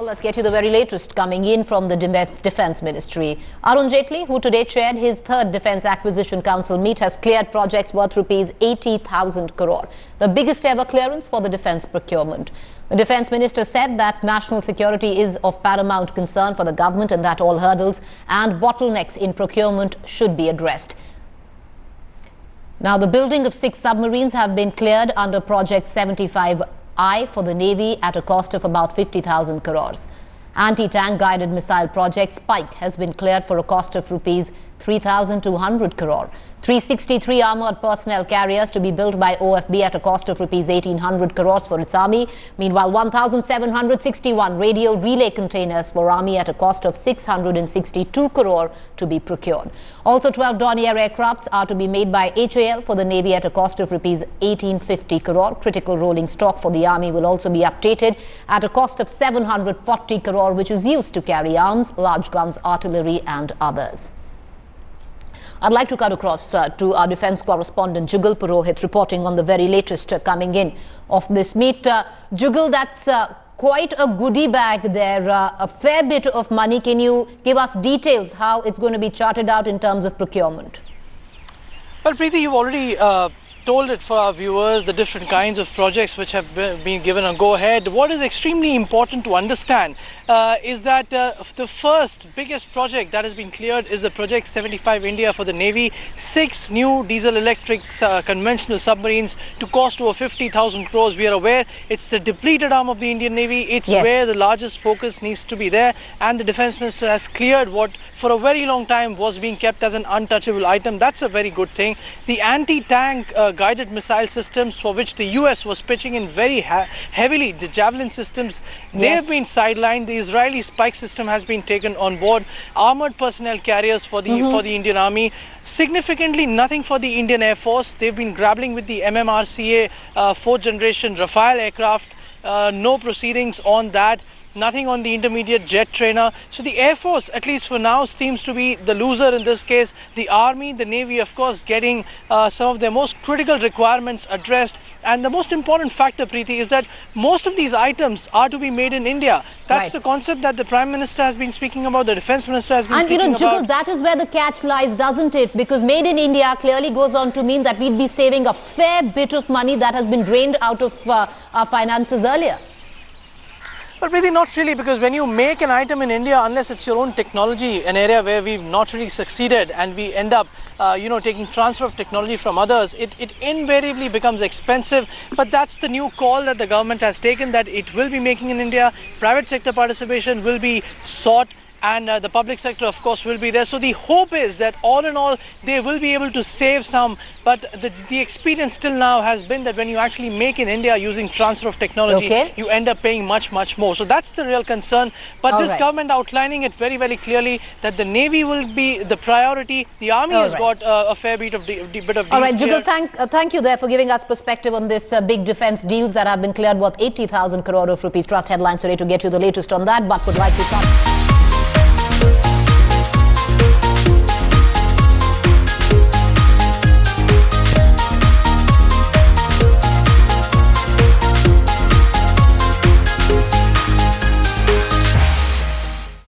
Well, let's get you the very latest coming in from the Defence Ministry. Arun Jaitley, who today chaired his third Defence Acquisition Council meet, has cleared projects worth rupees 80,000 crore, the biggest ever clearance for the defence procurement. The Defence Minister said that national security is of paramount concern for the government and that all hurdles and bottlenecks in procurement should be addressed. Now, the building of 6 submarines have been cleared under Project 75I for the Navy at a cost of about 50,000 crores. Anti-tank guided missile project Spike has been cleared for a cost of rupees 3,200 crore. 363 armoured personnel carriers to be built by OFB at a cost of rupees 1,800 crores for its army. Meanwhile, 1,761 radio relay containers for army at a cost of 662 crore to be procured. Also, 12 Dornier aircrafts are to be made by HAL for the Navy at a cost of rupees 1,850 crore. Critical rolling stock for the army will also be updated at a cost of 740 crore, which is used to carry arms, large guns, artillery and others. I'd like to cut across to our defence correspondent Jugal Purohit reporting on the very latest coming in of this meet. Jugal, that's quite a goodie bag there, a fair bit of money. Can you give us details how it's going to be charted out in terms of procurement? Well, Preeti, you've already told it for our viewers, the different kinds of projects which have been given a go-ahead. What is extremely important to understand is that the first biggest project that has been cleared is the Project 75 India for the Navy. 6 new diesel-electric conventional submarines to cost over 50,000 crores. We are aware it's the depleted arm of the Indian Navy. It's where the largest focus needs to be there. And the Defence Minister has cleared what for a very long time was being kept as an untouchable item. That's a very good thing. The anti-tank guided missile systems for which the US was pitching in very heavily, the Javelin systems, they have been sidelined. The Israeli Spike system has been taken on board. Armored personnel carriers for the Indian Army. Significantly, nothing for the Indian Air Force. They've been grappling with the MMRCA 4th generation Rafale aircraft. No proceedings on that. Nothing on the intermediate jet trainer. So the Air Force, at least for now, seems to be the loser in this case. The Army, the Navy, of course, getting some of their most critical requirements addressed. And the most important factor, Preeti, is that most of these items are to be made in India. That's the concept that the Prime Minister has been speaking about, the Defence Minister has been speaking about. And Jugal, that is where the catch lies, doesn't it? Because made in India clearly goes on to mean that we'd be saving a fair bit of money that has been drained out of our finances earlier. But really not really, because when you make an item in India, unless it's your own technology, an area where we've not really succeeded and we end up, taking transfer of technology from others, it invariably becomes expensive. But that's the new call that the government has taken, that it will be making in India. Private sector participation will be sought. And the public sector, of course, will be there. So the hope is that all in all, they will be able to save some. But the experience till now has been that when you actually make in India using transfer of technology, you end up paying much, much more. So that's the real concern. But this government outlining it very, very clearly that the Navy will be the priority. The Army has got a fair bit of deals. All right, Jugal, thank you there for giving us perspective on this big defence deals that have been cleared worth 80,000 crore of rupees. Trust headlines today to get you the latest on that, but would like to